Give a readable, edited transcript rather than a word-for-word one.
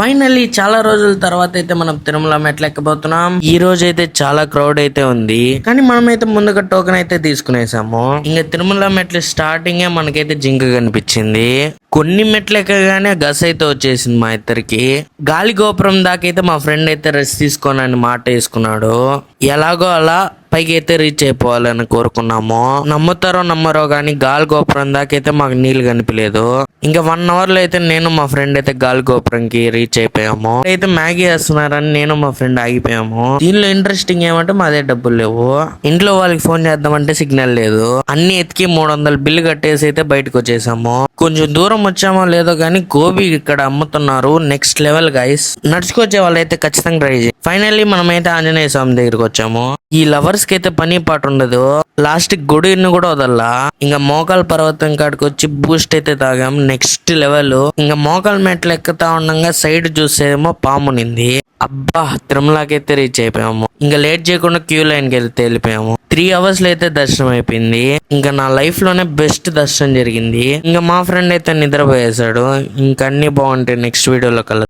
Finally చాలా రోజుల తర్వాత అయితే మనం తిరుమల మెట్లు ఎక్కబోతున్నాం. ఈ రోజు అయితే చాలా క్రౌడ్ అయితే ఉంది, కానీ మనమైతే ముందుగా టోకెన్ అయితే తీసుకునేసాము. ఇంకా తిరుమల మెట్లు స్టార్టింగే మనకైతే జింక కనిపించింది. కొన్ని మెట్లు ఎక్కగానే గస్ అయితే వచ్చేసింది మా ఇద్దరికి. గాలి గోపురం దాకైతే మా ఫ్రెండ్ అయితే రెస్ట్ తీసుకోనని మాట వేసుకున్నాడు. ఎలాగో అలా పైకి అయితే రీచ్ అయిపోవాలని కోరుకున్నాము. నమ్ముతారో నమ్మరో కానీ గాలి గోపురం దాకైతే మాకు నీళ్ళు కనిపించలేదు. ఇంకా 1 అవర్ లో అయితే నేను మా ఫ్రెండ్ అయితే గాలి గోపురంకి రీచ్ అయిపోయాము. అయితే మ్యాగీ వేస్తున్నారని నేను మా ఫ్రెండ్ ఆగిపోయాము. దీనిలో ఇంట్రెస్టింగ్ ఏమంటే మాదే డబ్బులు లేవు. ఇంట్లో వాళ్ళకి ఫోన్ చేద్దామంటే సిగ్నల్ లేదు. అన్ని ఎత్తికి 300 బిల్లు కట్టేసి అయితే బయటకు వచ్చేసాము. కొంచెం దూరం వచ్చామో లేదో కానీ గోబీ ఇక్కడ అమ్ముతున్నారు. Next level guys. నడుచుకొచ్చే వాళ్ళైతే ఖచ్చితంగా ట్రై చేయండి. ఫైనల్లీ మనమైతే ఆంజనేయ స్వామి దగ్గరికి వచ్చాము. ఈ లవర్స్ కి అయితే పని పాటు ఉండదు. లాస్ట్ గుడిని కూడా వదల్లా. ఇంకా మోకాల్ పర్వతం కాడికి వచ్చి బూస్ట్ అయితే తాగాం. Next level. ఇంకా మోకాల్ మెట్లు ఎక్కుతా ఉండగా సైడ్ చూసేమో పామునింది. అబ్బా, తిరుమలకైతే రీచ్ అయిపోయాము. ఇంకా లేట్ చేయకుండా క్యూ లైన్ కి వెళ్తే వెళ్ళిపోయాము. 3 అవర్స్ లో అయితే దర్శనం అయిపోయింది. ఇంకా నా లైఫ్ లోనే బెస్ట్ దర్శనం జరిగింది. ఇంకా మా ఫ్రెండ్ అయితే నిద్రపోయేసాడు. ఇంకా అన్ని బాగుంటాయి నెక్స్ట్ వీడియోలో కలుద్దాం.